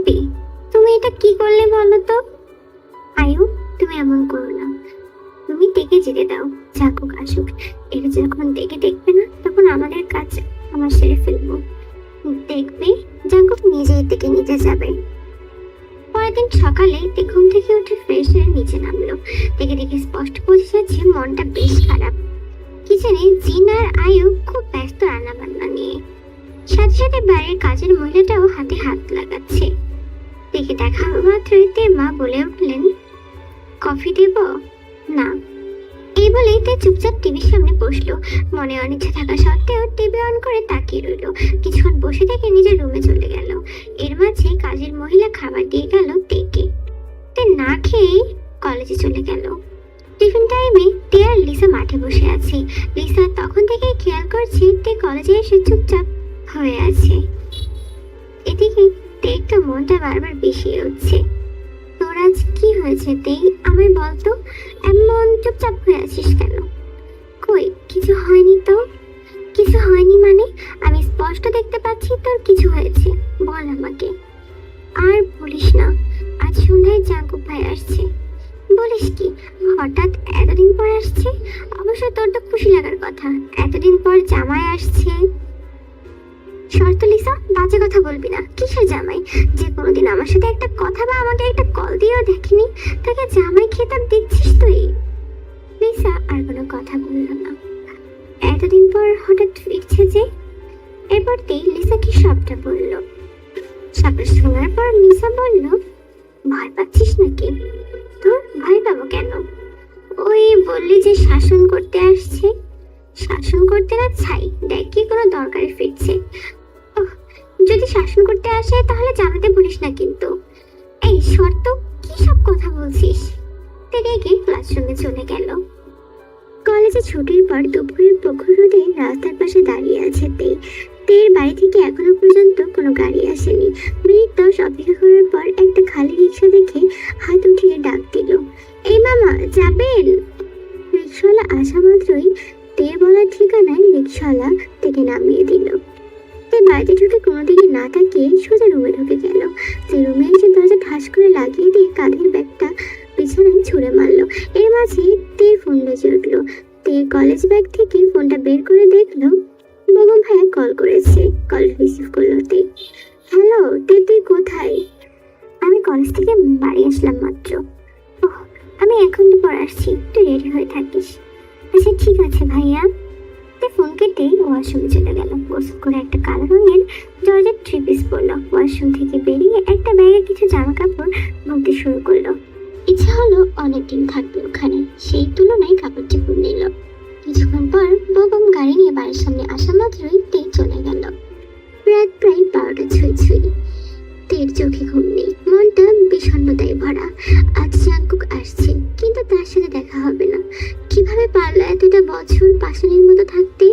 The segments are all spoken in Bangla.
বেবি, তুমি এটা কি করলে বলো তো? আয়ু, তুমি এমন করো না। তুমি ডেকে যেতে দাও, জাঙ্কুক আসুক। এটা যখন ডেকে দেখবে না, তখন আমাদের কাজ আমার সেরে ফেলবো। দেখবে জাঙ্কুক নিজেই ডেকে নিতে যাবে। পরের দিন সকালে তে ঘুম থেকে উঠে ফ্রেশ হয়ে নিচে নামলো। দেখে দেখে স্পষ্ট বোঝা যাচ্ছে মনটা বেশ খারাপ। কিচেনে জিন আর আয়ু খুব ব্যস্ত রান্না বান্না নিয়ে। সাথে সাথে বাড়ির কাজের মহিলাটাও হাতে হাত লাগাচ্ছে। দেখে দেখা মাত্রই তে মা বলে উঠলেন, কফি দেব? না। এই বলেই তে চুপচাপ টিভির সামনে বসলো। মনে অনিচ্ছা থাকা সত্ত্বেও টিভি অন করে তাকিয়ে রইলো। কিছুক্ষণ বসে থেকে নিজের রুমে চলে গেল। এর মাঝে কাজের মহিলা খাবার দিয়ে গেল তেকে। তে না খেয়ে কলেজে চলে গেল। টিফিন টাইমে তে আর লিসা মাঠে বসে আছে। লিসা তখন থেকেই খেয়াল করছে তে কলেজে এসে চুপচাপ হয়ে আছে। এদিকে তে তো মনটা বারবার বেশি হচ্ছে। তোর আজ কি হয়েছে তে, আমায় বলতো? এমন চুপচাপ হয়ে আছিস কেন? কই কিছু হয়নি তো। কিছু হয়নি মানে? আমি স্পষ্ট দেখতে পাচ্ছি তোর কিছু হয়েছে, বল আমাকে। আর বলিস না, আজ সন্ধ্যায় জাঙ্কুক ভাই আসছে। বলিস কি, হঠাৎ এতদিন পর আসছে? অবশ্য তোর তো খুশি লাগার কথা, এতদিন পর জামাই আসছে। শর্ত লিসা, বাজে কথা বলবি না। কিসের জামাই? যে কোনোদিন আমার সাথে একটা কথা বা আমাকে একটা কল দিয়েও দেখিনি, তাকে জামাই খেতাব দিচ্ছিস তুই। লিসা আর কোনো কথা বলল না। এতদিন পর হঠাৎ ফিরছে যে। এরপরতেই লিসা কি সবটা বলল। সবটা শোনার পর লিসা বলল, ভয় পাচ্ছিস নাকি? তোর ভয় পাবো কেন? ওই বললি যে শাসন করতে আসছে। শাসন করতে না ছাই, দেখ কি কোনো দরকারে ফিরছে। ওহ, যদি শাসন করতে আসে তাহলে জানাতে ভুলিস না কিন্তু। এই শর্ত, কি সব কথা বলছিস? তে রেগে ক্লাসরুমে চলে গেল। কলেজে ছুটির পর দুপুরের প্রখর রোদে রাস্তার পাশে দাঁড়িয়ে আছে তে। তের বাড়ি থেকে এখনো পর্যন্ত কোনো গাড়ি আসেনি। মিনিট 10 অপেক্ষা করার পর একটা খালি রিক্সা দেখে হাত উঠিয়ে ডাক দিল, এই মামা যাবেন? রিক্সাওয়ালা আসা মাত্রই তের বলার ঠিকানায় রিক্সাওয়ালা থেকে নামিয়ে দিল। তে বাড়িতে ঢুকে কোনো দিকে না তাকিয়ে সোজা রুমে ঢুকে গেল। যে রুমে এসে দরজা ঠাস করে লাগিয়ে দিয়ে কাঁধের ব্যাগটা বিছানায় ছুঁড়ে মারলো। এর মাঝে তের ফোন বেজে উঠলো। তের কলেজ ব্যাগ থেকে ফোনটা বের করে দেখলো বেগম ভাইয়া কল করেছে। কল রিসিভ করলো তে। হ্যালো তে, তুই কোথায়? আমি কলেজ থেকে বাড়ি আসলাম মাত্র। ওহ, আমি এখন পর আসছি, তুই রেডি হয়ে থাকিস। আচ্ছা ঠিক আছে ভাইয়া। তে ফোন কেটে ওয়াশরুমে চলে গেল। গোসল করে একটা কালো রঙের জর্জেট 3 পিস পরলো। ওয়াশরুম থেকে বেরিয়ে একটা ব্যাগে কিছু জামা কাপড় ভরতে শুরু করলো। ইচ্ছা হলো অনেকদিন থাকবে ওখানে, সেই তুলনায় কাপড় চোপড় নিল। কিছুক্ষণ পর বেগম গাড়ি নিয়ে বাড়ির সামনে আসা মাত্রই তে চলে গেল। রাত প্রায় 12টা ছুঁই ছুঁই। তের চোখে ঘুম নেই, মনটা বিষণ্ণতায় ভরা। আজ জাঙ্কুক আসছে, কিন্তু তার সাথে দেখা হবে না। কিভাবে পারলো এতটা বছর পাষাণের মতো থাকতে?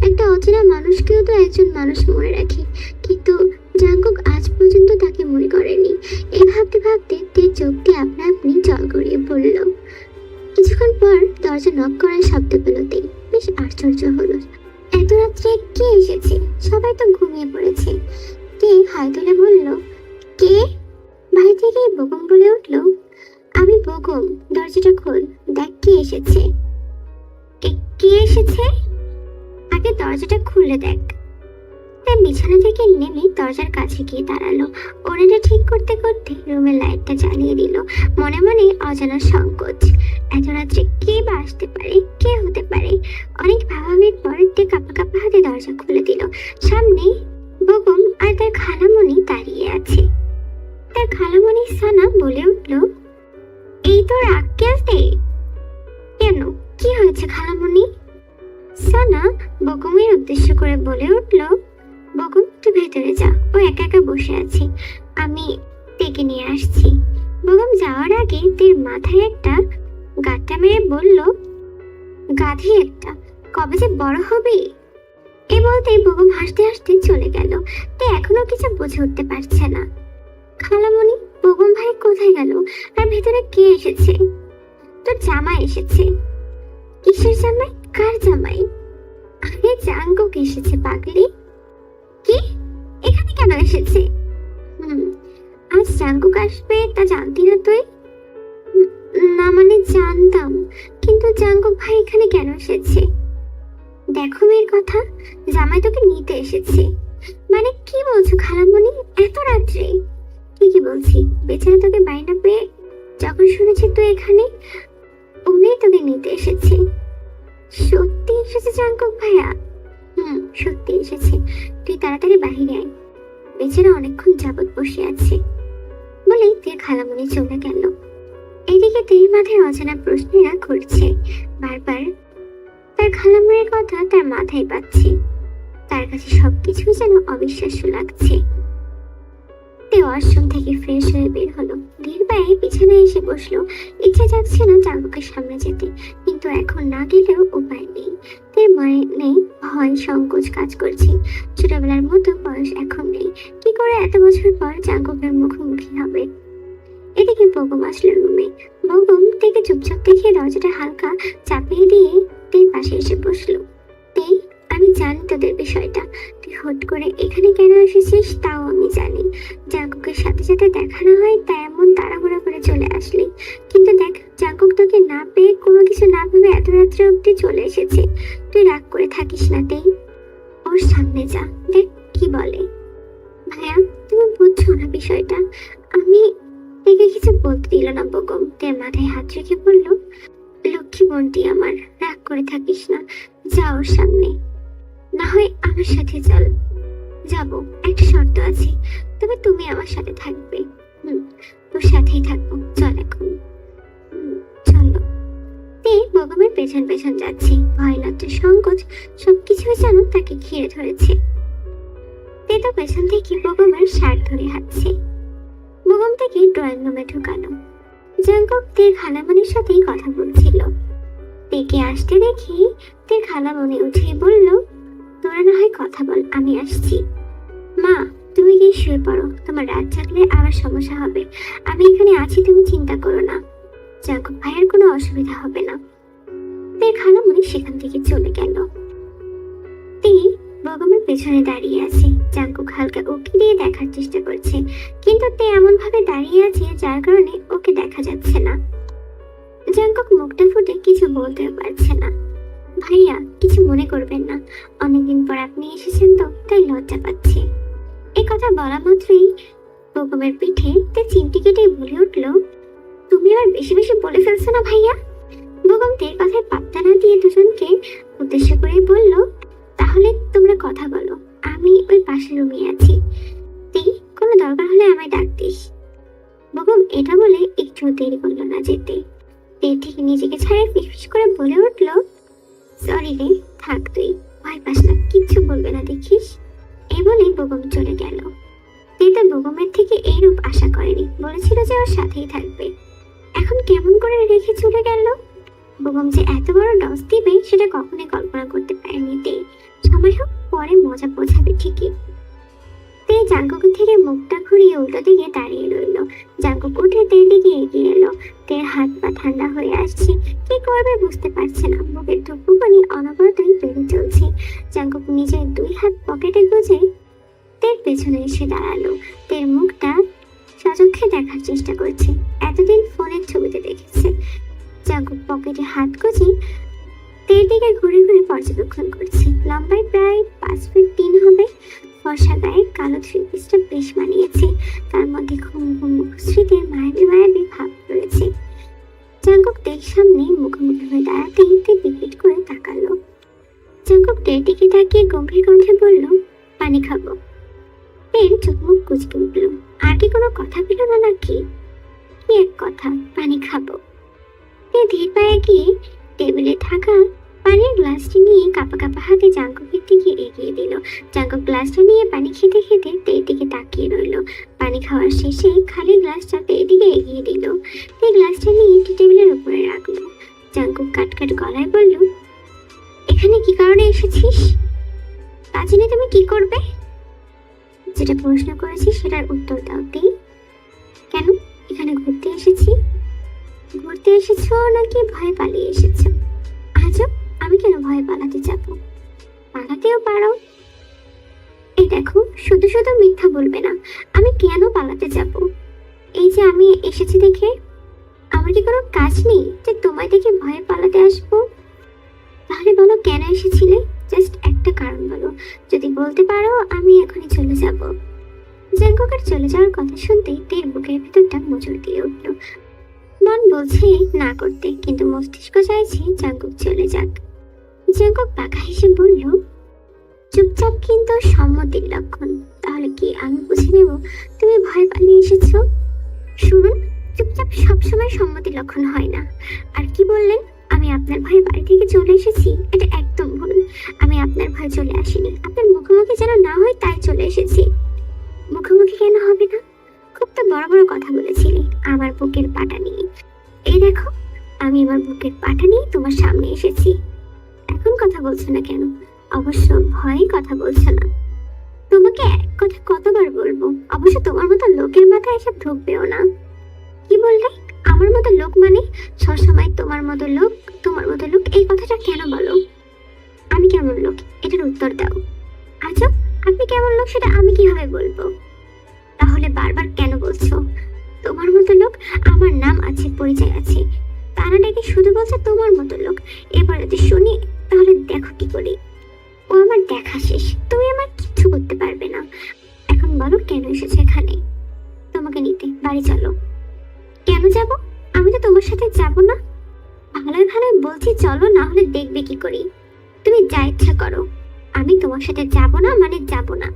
একটা অচেনা মানুষকেও তো একজন মানুষ মনে রাখে, কিন্তু জাঙ্কুক আজ পর্যন্ত তাকে মনে করেনি। এই ভাবতে ভাবতে তের চোখ দিয়ে আপনা আপনি জল গড়িয়ে পড়ল। কিছুক্ষণ পর দরজা নক করার শব্দ পেল তে। বেশ আশ্চর্য হলো, এত রাত্রে কে এসেছে? সবাই তো ঘুমিয়ে পড়েছে। তে হাই তুলে বলল, কে? বাড়ি থেকে বেগম বলে উঠল, আমি বেগম, দরজাটা খোল, দেখ কে এসেছে। কে এসেছে? আগে দরজাটা খুলে দেখ। তাই বিছানা থেকে নেমে দরজার কাছে গিয়ে দাঁড়ালো। ওড়নাটা ঠিক করতে করতে রুমের লাইটটা জ্বালিয়ে দিল। মনে মনে অজানা সংকোচ। এত রাত্রে কে বা আসতে পারে, কে হতে পারে? অনেক ভাবাবের পর তে কাঁপা কাঁপা হাতে দরজা খুলে দিল। সামনে বেগম আর তার খালামণি দাঁড়িয়ে আছে। তার খালামণি সানা বলে উঠল, এই তোর আক্কেল তে? কেন, কি হয়েছে খালামণি? সানা বেগমের উদ্দেশ্য করে বলে উঠল, বেগম তুই ভেতরে যা, ও একা একা বসে আছে, আমি তেকে নিয়ে আসছি। বেগম যাওয়ার আগে তের মাথায় একটা গাঁটটা মেরে বলল, গাধি একটা, কবে যে বড় হবে। এ বলতেই বেগম হাসতে হাসতে চলে গেল। তে এখনো কিছু বুঝে উঠতে পারছে না। খালামণি, বেগম ভাই কোথায় গেল? আর ভেতরে কে এসেছে? তোর জামাই এসেছে। কিসের জামাই? কার জামাই? আরে জাঙ্কুক এসেছে পাগলি। কি? এখানে কেন এসেছে? আজ জাঙ্কুক আসবে তা জানতি না তুই? না মানে জানতাম, কিন্তু জাঙ্কুক ভাই এখানে কেন এসেছে? দেখো মেয়ের কথা, জামাই তোকে নিতে এসেছে। মানে কি বলছো খালামণি, এত রাত্রে? ঠিকই বলছি, বেচারা তোকে বাইনা পেয়ে যখন শুনেছে তুই এখানে, উনি তোকে নিতে এসেছে। সত্যি এসেছে জাঙ্কুক ভাইয়া? সত্যি এসেছে। তুই তাড়াতাড়ি বাহিরে আয়, বেচারা অনেকক্ষণ যাবৎ বসে আছে। বলেই তীর খালামণি চলে গেল। এদিকে তীর মাথায় অজানা প্রশ্নেরা ঘুরছে বারবার। তার খালামণির কথা তার মাথায় পাচ্ছে, তার কাছে সবকিছু যেন অবিশ্বাস্য লাগছে। তে ওয়াশরুম থেকে ফ্রেশ হয়ে বের হলো, ধীর পায়ে বিছানায় এসে বসলো। ইচ্ছে যাচ্ছে না জাঙ্কুকের সামনে যেতে, কিন্তু এখন না গেলেও উপায় নেই। তে মনে ভয় সংকোচ কাজ করছে। ছোটবেলার মতো বয়স এখন নেই, কি করে এত বছর পর জাঙ্কুকের মুখোমুখি হবে। এদিকে বেগম আসলো রুমে। বেগম থেকে চুপচাপ দেখে দরজাটা হালকা চাপিয়ে দিয়ে তের পাশে এসে বসলো। তে, আমি জানি তোদের বিষয়টা, তুই হুট করে এখানে কেন এসেছিস তাও আমি জানি। জাঙ্কুকের সাথে সাথে দেখা না হয় তাই এমন তাড়াহুড়া করে চলে আসলি, কিন্তু দেখ জাঙ্কুক তোকে না পেয়ে কোনো কিছু না ভেবে এত রাত্রে অব্দি চলে এসেছে। তুই রাগ করে থাকিস না তে, ওর সামনে যা, দেখ কি বলে। ভাইয়া তুমি বুঝছো না বিষয়টা। আমি দেখে কিছু বলতে দিল না বেগম। তের মাথায় হাত রেখে বলল, লক্ষ্মী বোনটি আমার, রাগ করে থাকিস না, যা ওর সামনে। না হয় আমার সাথে চল। যাব, একটা শর্ত আছে, তবে তুমি আমার সাথে থাকবে। তোর সাথেই থাকবো, চল এখন। চলো। তে বেগমের পেছন পেছন যাচ্ছে, ভয় লজ্জা সংকোচ সবকিছুই যেন তাকে ঘিরে ধরেছে। তে তো পেছন থেকে বেগমের শার্ট ধরে হাঁটছে। বেগম থেকে ড্রয়িং রুমে ঢুকালো। জাঙ্কুক তের খালামণির সাথেই কথা বলছিল। তেকে আসতে দেখি তের খালামণি উঠে বলল, তোরা না হয় কথা বল, আমি আসছি। মা তুমি গিয়ে শুয়ে পড়ো, তোমার রাত জাগলে আবার সমস্যা হবে। আমি এখানে আছি, তুমি চিন্তা করো না, জাঙ্কুক ভাইয়ের কোনো অসুবিধা হবে না। তের খালামণি সেখান থেকে চলে গেল। তে বেগমের পেছনে দাঁড়িয়ে আছে। জাঙ্কুক হালকা উকি দিয়ে দেখার চেষ্টা করছে, কিন্তু তে এমন ভাবে দাঁড়িয়ে আছে যার কারণে ওকে দেখা যাচ্ছে না। জাঙ্কুক মুখটা ফুটে কিছু বলতেও পারছে না। ভাইয়া কিছু মনে করবেন না, অনেকদিন পর আপনি এসেছেন তো তাই লজ্জা পাচ্ছে। এই কথা বলা মাত্রই বেগমের পিঠে তে চিমটি কেটে বলে উঠল, তুমি আবার বেশি বেশি বলে ফেলছো না ভাইয়া। বেগম তের কথায় পাত্তা না দিয়ে দুজনকে উদ্দেশ্য করে বলল, তাহলে তোমরা কথা বলো, আমি ওই পাশের রুমে আছি। তে কোনো দরকার হলে আমায় ডাক দিস। বেগম এটা বলে একটু দেরি করলো না যেতে। তে ঠিক নিজেকে ছাড়িয়ে ফিসফিস করে বলে উঠল, সরি রে, থাক তুই, ভয় পাস না, কিচ্ছু বলবে না দেখিস। এই বলে বেগম চলে গেল। তে তো বেগমের থেকে এইরূপ আশা করেনি, বলেছিল যে ওর সাথেই থাকবে, এখন কেমন করে রেখে চলে গেল। বেগম যে এত বড় ডস দিবে সেটা কখনোই কল্পনা করতে পারেনি তে। সময় হোক, পরে মজা বোঝাবে ঠিকই। তে জাঙ্কুক থেকে মুখটা ঘুরিয়ে উল্টো দিকে দাঁড়িয়ে রইল। জাঙ্কুক উঠে তের দিকে এগিয়ে এলো। তের হাত পা ঠান্ডা হয়ে আসছে, কি করবে বুঝতে পারছে না। বুকের ধুকপুকানি অনবরতই বেড়ে চলছে। জাঙ্কুক নিজের দুই হাত পকেটে গুজে তের পেছনে এসে দাঁড়ালো। তের মুখটা সচক্ষে দেখার চেষ্টা করছে, এতদিন ফোনের ছবিতে দেখেছে। জাঙ্কুক পকেটে হাত গুজে তের দিকে ঘুরে ঘুরে পর্যবেক্ষণ করছে। লম্বায় প্রায় 5 ফিট 3 হবে। ফর্সা গায়ে কালো থ্রি পিসটা বেশ মানিয়েছে, তার মধ্যে ঘুম ঘুম মুখশ্রীদের মায়াবী মায়াবী ভাব রয়েছে। জাঙ্কুক তের সামনে মুখোমুখি হয়ে দাঁড়াতেই তে পিপিট করে তাকালো। জাঙ্কুক তের দিকে তাকিয়ে গম্ভীর কণ্ঠে বলল, পানি খাবো। তের চোখ মুখ কুচকে উঠল। আর কি কোনো কথা পেল না নাকি? কি এক কথা, পানি খাবো। তে ধীর পায়ে গিয়ে টেবিলে থাকা পানির গ্লাসটি নিয়ে কাঁপা কাঁপা হাতে জাঙ্কুকের দিকে এগিয়ে দিল। জাঙ্কুক গ্লাসটা নিয়ে পানি খেতে খেতে তের দিকে তাকিয়ে রইল। পানি খাওয়ার শেষে খালি গ্লাসটা তের দিকে এগিয়ে দিল। তে গ্লাসটা নিয়ে টেবিলের উপরে রাখলো। জাঙ্কুক কাটকাট গলায় বলল, এখানে কি কারণে এসেছিস? কাজ নিয়ে তুমি কি করবে? যেটা প্রশ্ন করেছি সেটার উত্তর দাও তে। কেন? এখানে ঘুরতে এসেছি। ঘুরতে এসেছো নাকি ভয় পালিয়ে এসেছো? আজব, আমি কেন ভয় পালাতে যাব? পালাতেও পারো। এই দেখো, শুধু শুধু মিথ্যা বলবে না, আমি কেন পালাতে যাব? এই যে আমি এসেছি দেখে? আমার কি কোনো কাজ নেই যে তোমায় দেখে ভয়ে পালাতে আসবো? তাহলে বলো কেন এসেছিলে? জাস্ট একটা কারণ বলো। যদি বলতে পারো আমি এখনই চলে যাব। জাঙ্কুকের চলে যাওয়ার কথা শুনতেই তের বুকের ভেতরটা মোচড় দিয়ে উঠল। মন বলছে না করতে, কিন্তু মস্তিষ্ক চাইছে জাঙ্কুক চলে যাক। জাঙ্কুক বাঁকা হেসে বলল, চুপচাপ কিন্তু সম্মতির লক্ষণ। তাহলে কি আমি বুঝে নেব তুমি ভয় পালিয়ে এসেছো? শুনুন, চুপচাপ সবসময় সম্মতির লক্ষণ হয় না। আর কি বললেন আমি আপনার ভয়ে বাড়ি থেকে চলে এসেছি? এটা একদম ভুল। আমি আপনার ভয়ে চলে আসিনি, আপনার মুখোমুখি যেন না হয় তাই চলে এসেছি। মুখোমুখি কেন হবে না? খুব তো বড় বড় কথা বলেছিলি আমার বুকের পাটা নিয়ে। এই দেখো, আমি আমার বুকের পাটা নিয়ে তোমার সামনে এসেছি। এখন কথা বলছো না কেন? অবশ্য ভয়ে কথা বলছো না। তোমাকে এক কথা কতবার বলবো? অবশ্য তোমার মতো লোকের মাথায় এসব ঢুকবেও না। কি বললে? আমার মতো লোক মানে? সবসময় তোমার মতো লোক, তোমার মতো লোক, এই কথাটা কেন বলো? আমি কেমন লোক এটার উত্তর দাও। আচ্ছা, আপনি কেমন লোক সেটা আমি কিভাবে বলবো? তাহলে বারবার কেন বলছো তোমার মতো লোক? আমার নাম আছে, পরিচয় আছে, তারা নাকি শুধু বলছে তোমার মতো লোক। এবার যদি শুনি তাহলে দেখো কি করি। ও আমার দেখা শেষ, তুমি আমার কিচ্ছু করতে পারবে না। এখন বলো কেন এসেছো এখানে? তোমাকে নিতে। বাড়ি চলো। কেন যাব? আমি তো তোমার সাথে যাব না। ভালোই ভালোই বলছি চলো, না হলে দেখবে কি করি। তুমি যা ইচ্ছা করো, আমি তোমার সাথে যাব না মানে যাব না।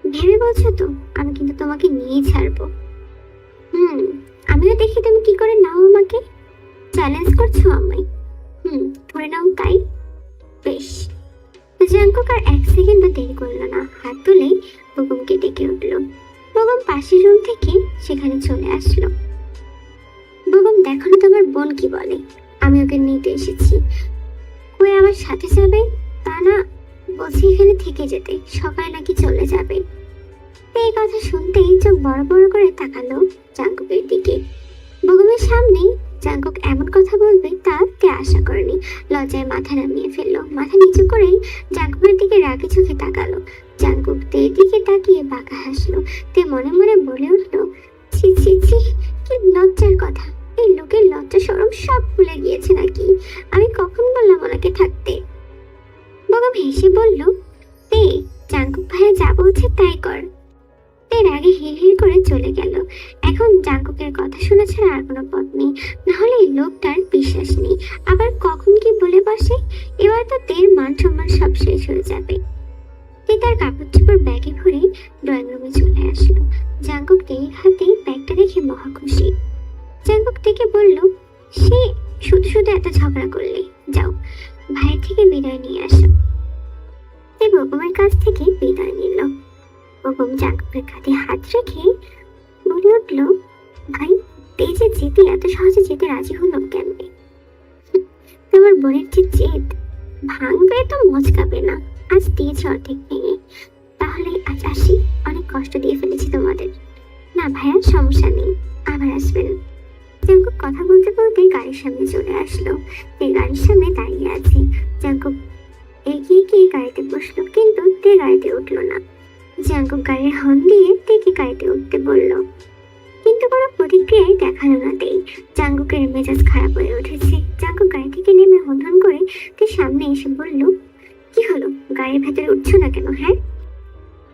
ভেবে বলছো তো? আমি কিন্তু তোমাকে নিয়েই ছাড়বো। আমিও দেখি তুমি কি করে নাও আমাকে। চ্যালেঞ্জ করছো আমায়? ধরে নাও তাই। বেশ। জাঙ্কুক আর এক সেকেন্ডও দেরি করলো না, হাত তুলেই বেগমকে ডেকে উঠল। বেগম পাশের রুম থেকে সেখানে চলে আসলো। বেগম, দেখো না তোমার বোন কি বলে। আমি ওকে নিতে এসেছি। কই আমার সাথে যাবে? তা না, বলছি এখানে থেকে যেতে, সকালে নাকি চলে যাবে। এই কথা শুনতেই চোখ বড় বড় করে তাকালো জাঙ্কুকের দিকে। বেগমের সামনে জাঙ্কুক এমন কথা বলবে তা তে আশা করেনি। লজ্জায় মাথা নামিয়ে ফেললো। মাথা নিচু করেই জাঙ্কুকের দিকে রাগি চোখে তাকালো। জাঙ্কুক তের দিকে তাকিয়ে বাঁকা হাসলো। তে মনে মনে বলে উঠলো, ছি ছি ছি, কি লজ্জার কথা। এই লোকের লজ্জা শরম সব ভুলে গিয়েছে নাকি? আমি কখন বললাম ওনাকে থাকতে? বেগম হেসে বলল, তে, জাঙ্কুক ভাইয়া যা বলছে তাই কর। এর আগে হিল হিল করে চলে গেল। এখন জাঙ্কুকের কথা শোনা ছাড়া আর কোনো পথ নেই, নাহলে এই লোকটার বিশ্বাস নেই। আবার কখন কি বলে বসে। এবার তো তের মান সম্মান সব শেষ হয়ে যাবে। তে তার কাপড় চোপড় ব্যাগে ভরে ড্রয়িং রুমে চলে আসলো। জাঙ্কুক তের হাতে ব্যাগটা দেখে মহা খুশি। জাঙ্কুক থেকে বলল, সে শুধু শুধু এত ঝগড়া করলে, যাও ভাইয়ের থেকে বিদায় নিয়ে আসো। তে বেগমের কাছ থেকে বিদায় নিল। বেগম জাঙ্কুকের কাঁধে হাত রেখে বলে উঠল, ভাই, তেজে যেতে এত সহজে যেতে রাজি হলো কেমনে? তোমার বোনের যে জেদ, ভাঙবে তো মচকাবে না। আজ দিয়েছে অর্ধেক ভেঙে। তাহলে আজ আসি, অনেক কষ্ট দিয়ে ফেলেছি তোমাদের। না ভাইয়া, সমস্যা নেই, আবার আসবেন। জাঙ্কুক কথা বলতে বলতে গাড়ির সামনে চলে আসলো। তে গাড়ির সামনে দাঁড়িয়ে আছে। জাঙ্কুক এগিয়ে গিয়ে গাড়িতে বসলো, কিন্তু তে গাড়িতে উঠলো না। জাঙ্কুক গাড়ির হর্ন দিয়ে তেকে গাড়িতে উঠতে বলল, কিন্তু কোনো প্রতিক্রিয়াই দেখালো না তেই। জাঙ্কুকের মেজাজ খারাপ হয়ে উঠেছে। জাঙ্কুক গাড়ি থেকে নেমে হন করে তে সামনে এসে বলল, কি হলো, গাড়ির ভেতরে উঠছো না কেন? হ্যাঁ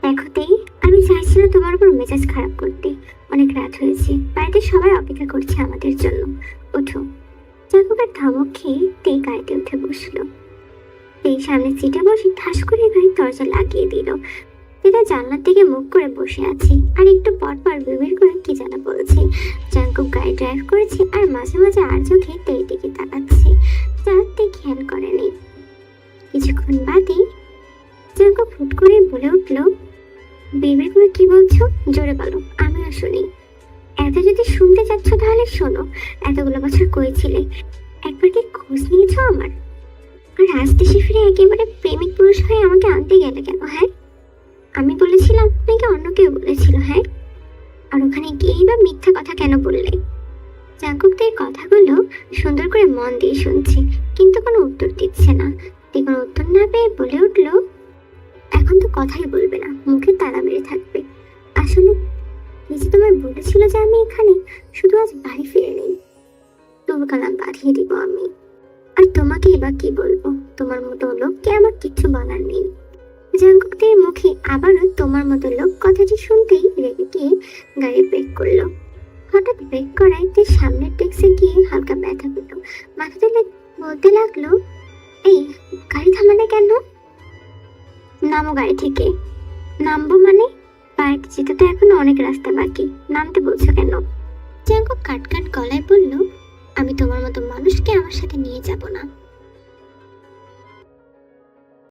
দেখো তেই, আমি চাইছি না তোমার উপর মেজাজ খারাপ করতে। অনেক রাত হয়েছে, বাড়িতে সবাই অপেক্ষা করছে আমাদের জন্য, ওঠো। জাঙ্কুকের ধমক খেয়ে তেই গাড়িতে উঠে বসলো। তেই সামনে সিটে বসে ঠাস করে গাড়ির দরজা লাগিয়ে দিল। তেটা জানলার দিকে মুখ করে বসে আছে, আর একটু পর পর বিড়বিড় করে কি যেন বলছে। জাঙ্কুক গাড়ি ড্রাইভ করেছে আর মাঝে মাঝে আর চোখে তের দিকে তাকাচ্ছে, যা তে খেয়াল করেনি। কিছুক্ষণ বাদে জাঙ্কুক ফুট করে বলে উঠল, বিড়বিড় করে কি বলছো? জোরে বলো, আমিও শুনি। এত যদি শুনতে চাচ্ছ তাহলে শোনো। এতগুলো বছর কই ছিলে? একবার কি খোঁজ নিয়েছো আমার? আর আজ দেশে ফিরে একেবারে প্রেমিক পুরুষ হয়ে আমাকে আনতে গেলে কেন? হ্যাঁ, আমি বলেছিলাম নাকি অন্য কেউ বলেছিল? হ্যাঁ, আর ওখানে গিয়েই বা মিথ্যা কথা কেন বললে? জাঙ্কুক তার কথাগুলো সুন্দর করে মন দিয়ে শুনছে, কিন্তু কোনো উত্তর দিচ্ছে না। কোনো উত্তর না পেয়ে বলে উঠল, এখন তো কথাই বলবে না, মুখে তালা মেরে থাকবে। আসলে নিজে তোমায় বলেছিল যে আমি এখানে, শুধু আজ বাড়ি ফিরে নেই। তুরকালাম বাঁধিয়ে দিব আমি। আর তোমাকে এবার কি বলবো, তোমার মতো লোককে আমার কিচ্ছু বলার নেই। জাঙ্কুকদের মুখে আবারও তোমার মতো লোক কথাটি শুনতেই রেগে গিয়ে গাড়ি ব্রেক করলো। হঠাৎ ব্রেক করায় তে সামনের টেক্সে গিয়ে হালকা ব্যথা পেল। মাথা তুলে বলতে লাগলো, এই গাড়ি থামালে কেন? নামো গাড়ি থেকে। নামবো মানে? পার্ক যেতে তো এখনো অনেক রাস্তা বাকি, নামতে বলছো কেন? জাঙ্কুক কাট কাট গলায় বলল, আমি তোমার মতো মানুষকে আমার সাথে নিয়ে যাব না।